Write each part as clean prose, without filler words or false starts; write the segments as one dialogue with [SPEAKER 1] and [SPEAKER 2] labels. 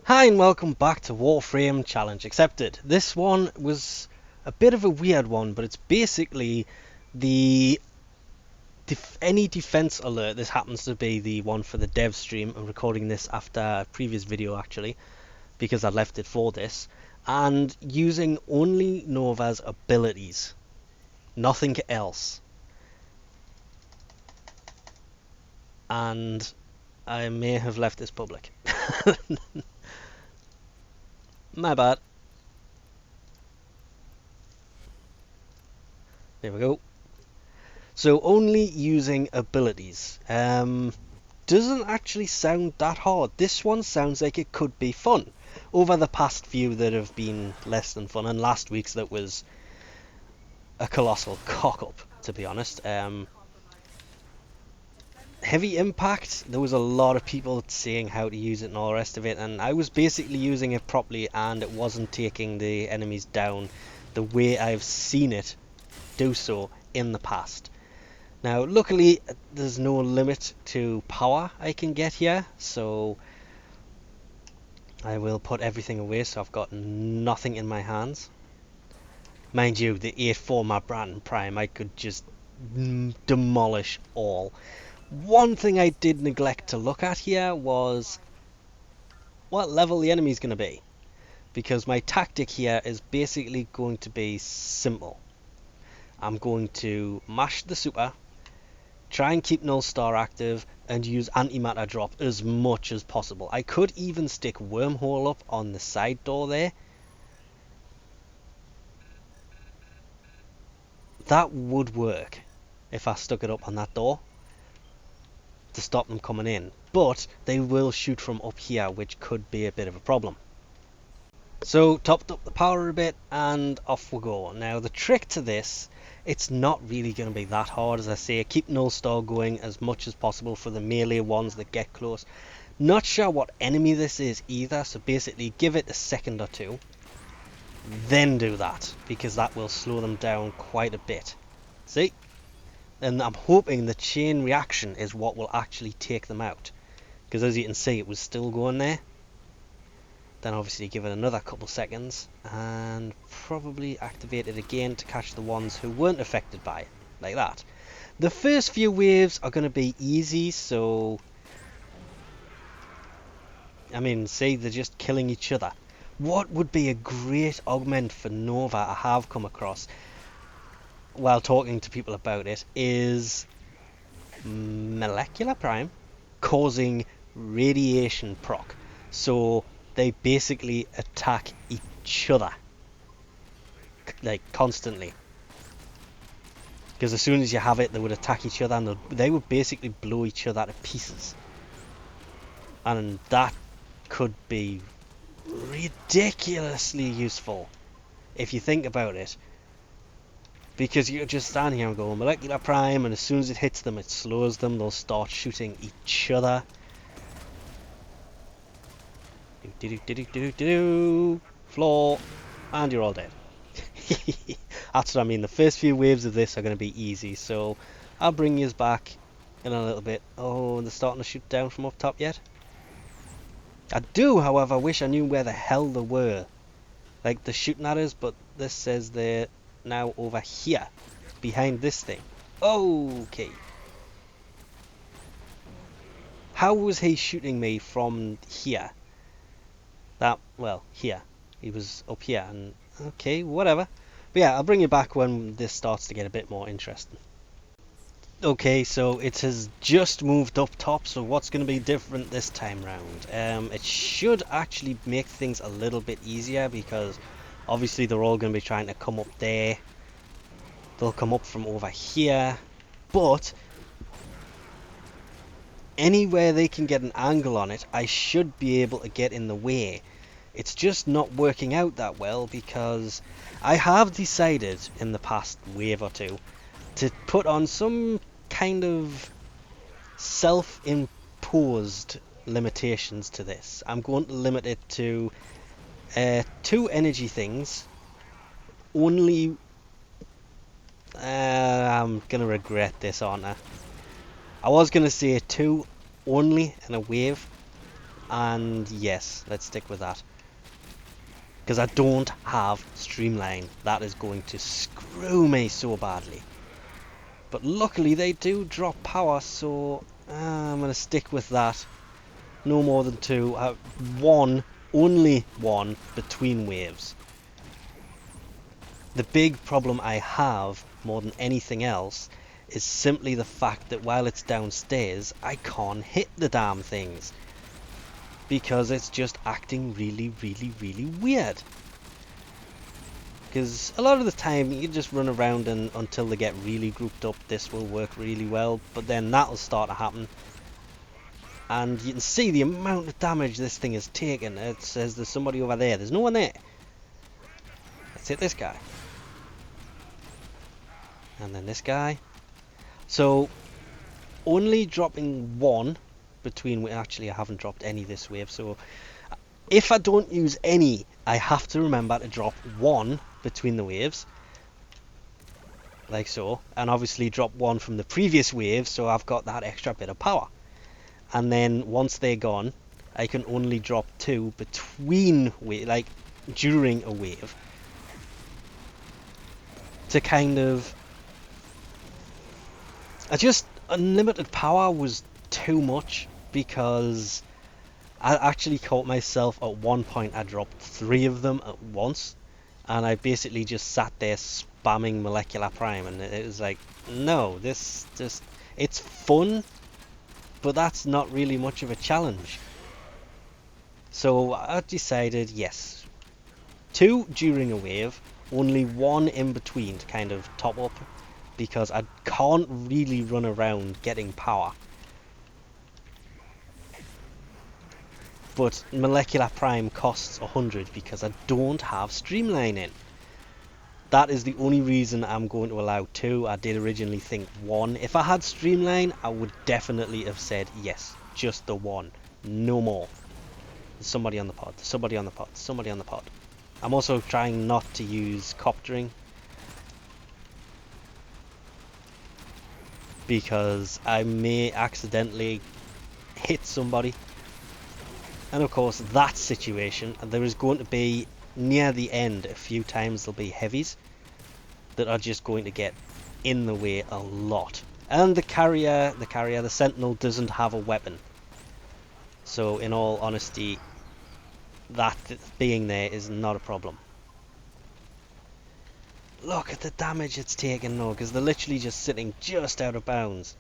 [SPEAKER 1] Hi and welcome back to Warframe Challenge Accepted. This one was a bit of a weird one, but it's basically the any defense alert. This happens to be the one for the dev stream. I'm recording this after a previous video actually, because I left it for this, and using only Nova's abilities, nothing else. And I may have left this public. My bad. There we go. So only using abilities. Doesn't actually sound that hard. This one sounds like it could be fun. Over the past few that have been less than fun, and last week's that was a colossal cock-up, to be honest. Heavy impact, there was a lot of people saying how to use it and all the rest of it, and I was basically using it properly and it wasn't taking the enemies down the way I've seen it do so in the past. Now, luckily, there's no limit to power I can get here, so I will put everything away so I've got nothing in my hands. Mind you, the 8-4 my brand prime, I could just demolish all. One thing I did neglect to look at here was what level the enemy's going to be, because my tactic here is basically going to be simple. I'm going to mash the super, try and keep null star active, and use antimatter drop as much as possible. I could even stick wormhole up on the side door there. That would work if I stuck it up on that door to stop them coming in, but they will shoot from up here, which could be a bit of a problem. So topped up the power a bit and off we go. Now the trick to this, it's not really going to be that hard. As I say, keep null star going as much as possible for the melee ones that get close. Not sure what enemy this is either, so basically give it a second or two, then do that, because that will slow them down quite a bit. See? And I'm hoping the chain reaction is what will actually take them out, because as you can see it was still going there. Then obviously give it another couple seconds and probably activate it again to catch the ones who weren't affected by it, like that. The first few waves are going to be easy, so I mean, see, they're just killing each other. What would be a great augment for Nova I have come across while talking to people about it is molecular prime causing radiation proc. So they basically attack each other, like, constantly. Because as soon as you have it, they would attack each other and they would basically blow each other to pieces. And that could be ridiculously useful if you think about it. Because you just stand here and go molecular prime, and as soon as it hits them, it slows them. They'll start shooting each other. Floor, and you're all dead. That's what I mean. The first few waves of this are going to be easy, so I'll bring you back in a little bit. Oh, they're starting to shoot down from up top yet? I do, however, wish I knew where the hell they were. Like, they're shooting at us, but this says they're now over here, behind this thing. Okay. How was he shooting me from here? That, well, here. He was up here, and okay, whatever. But yeah, I'll bring you back when this starts to get a bit more interesting. Okay, so it has just moved up top, so what's going to be different this time round? It should actually make things a little bit easier, because obviously they're all going to be trying to come up there. They'll come up from over here, but anywhere they can get an angle on it, I should be able to get in the way. It's just not working out that well, because I have decided in the past wave or two to put on some kind of self-imposed limitations to this. I'm going to limit it to 2 energy things. Only I'm gonna regret this, aren't I? I was gonna say 2 only in a wave, And yes, let's stick with that. Because I don't have Streamline. That is going to screw me so badly. But luckily they do drop power, so I'm going to stick with that. No more than 2. One, only 1 between waves. The big problem I have, more than anything else, is simply the fact that while it's downstairs, I can't hit the damn things. Because it's just acting really, really, really weird. Because a lot of the time you just run around and until they get really grouped up, this will work really well, but then that'll start to happen. And you can see the amount of damage this thing has taken. It says there's somebody over there. There's no one there. Let's hit this guy. And then this guy. So, only dropping 1 between... Actually, I haven't dropped any this wave, so... If I don't use any, I have to remember to drop 1 between the waves. Like so. And obviously drop 1 from the previous wave, so I've got that extra bit of power. And then once they're gone, I can only drop 2 between like during a wave, to kind of... unlimited power was too much, because I actually caught myself at one point. I dropped 3 of them at once, and I basically just sat there spamming Molecular Prime, and it was like, no, this just... It's fun, but that's not really much of a challenge. So I decided, yes, 2 during a wave, only 1 in between to kind of top up, because I can't really run around getting power. But Molecular Prime costs 100 because I don't have Streamline in. That is the only reason I'm going to allow 2. I did originally think 1. If I had Streamline, I would definitely have said yes, just the 1, no more. There's somebody on the pod, somebody on the pod, somebody on the pod. I'm also trying not to use coptering, because I may accidentally hit somebody. And of course, that situation, there is going to be, near the end, a few times there'll be heavies that are just going to get in the way a lot. And the Sentinel doesn't have a weapon. So in all honesty, that being there is not a problem. Look at the damage it's taken though, because they're literally just sitting just out of bounds.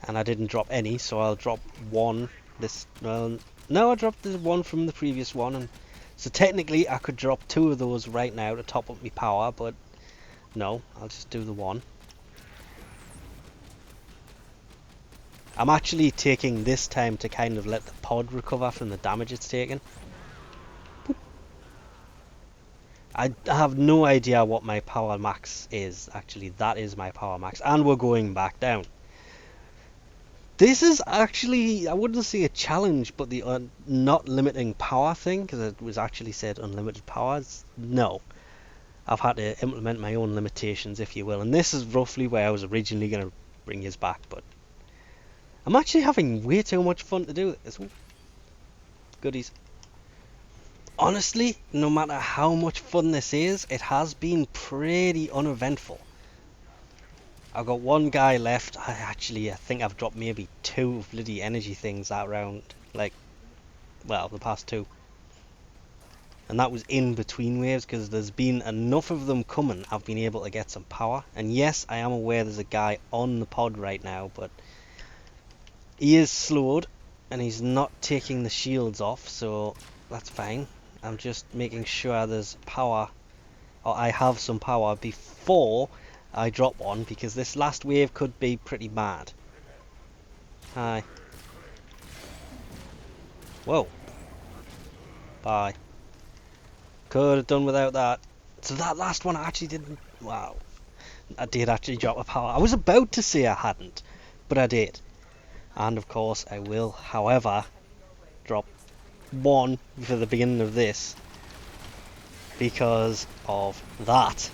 [SPEAKER 1] And I didn't drop any, so I'll drop 1 this... Well, no, I dropped the 1 from the previous one, and so technically I could drop 2 of those right now to top up my power, but no, I'll just do the 1. I'm actually taking this time to kind of let the pod recover from the damage it's taken. Boop. I have no idea what my power max is. Actually, that is my power max, and we're going back down. This is actually, I wouldn't say a challenge, but the not limiting power thing, because it was actually said unlimited powers. No. I've had to implement my own limitations, if you will. And this is roughly where I was originally going to bring you back, but I'm actually having way too much fun to do this. Ooh. Goodies. Honestly, no matter how much fun this is, it has been pretty uneventful. I've got 1 guy left. I think I've dropped maybe 2 bloody energy things that round. Like, well, the past 2. And that was in between waves, because there's been enough of them coming. I've been able to get some power. And yes, I am aware there's a guy on the pod right now, but he is slowed, and he's not taking the shields off, so that's fine. I'm just making sure there's power, or I have some power before I drop 1, because this last wave could be pretty bad. Hi. Whoa. Bye. Could have done without that. So that last one I actually didn't... Wow. I did actually drop a power. I was about to say I hadn't, but I did. And of course I will, however, drop 1 for the beginning of this, because of that.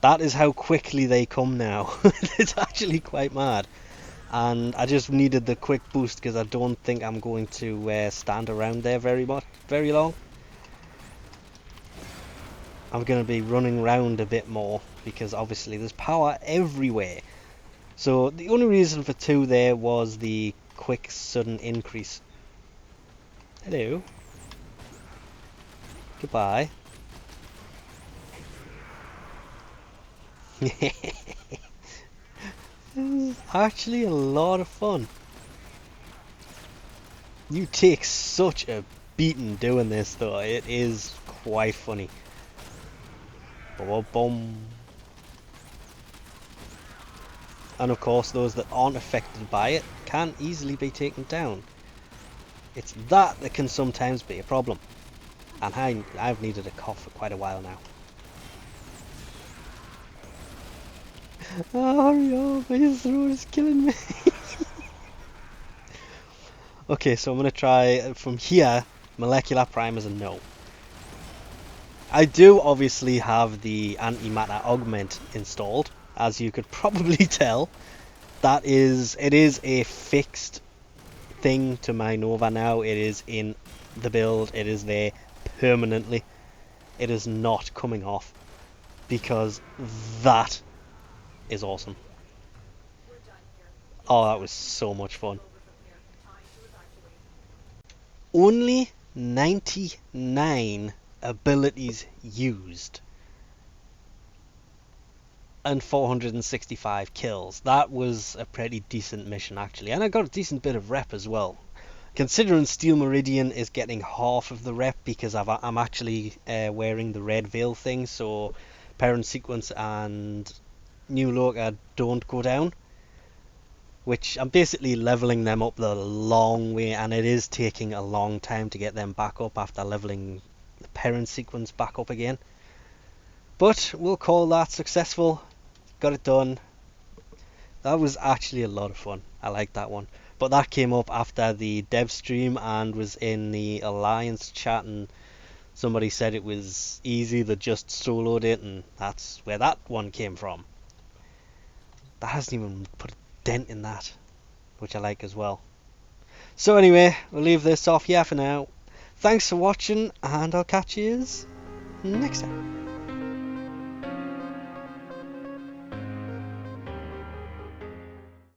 [SPEAKER 1] That is how quickly they come now. It's actually quite mad. and I just needed the quick boost because I don't think I'm going to stand around there very long. I'm going to be running around a bit more because obviously there's power everywhere. So the only reason for 2 there was the quick sudden increase. Hello. Goodbye. This is actually a lot of fun. You take such a beating doing this though. It is quite funny. Boom, boom. And of course those that aren't affected by it can easily be taken down. It's that can sometimes be a problem. And I've needed a cough for quite a while now. Oh, hurry up, my throat is killing me. Okay, so I'm going to try from here. Molecular Prime is a no. I do obviously have the antimatter augment installed, as you could probably tell. It is a fixed thing to my Nova now. It is in the build. It is there permanently. It is not coming off because that is awesome. Oh, that was so much fun. Only 99 abilities used and 465 kills. That was a pretty decent mission actually, and I got a decent bit of rep as well. Considering Steel Meridian is getting half of the rep because I'm actually wearing the red veil thing, so Parent Sequence and New Loka don't go down, which I'm basically leveling them up the long way, and it is taking a long time to get them back up after leveling the Parent Sequence back up again. But we'll call that successful. Got it done. That was actually a lot of fun. I liked that one. But that came up after the dev stream and was in the Alliance chat, and somebody said it was easy, that just soloed it, and that's where that one came from. That hasn't even put a dent in that, which I like as well. So anyway, we'll leave this off here for now. Thanks for watching, and I'll catch you next time.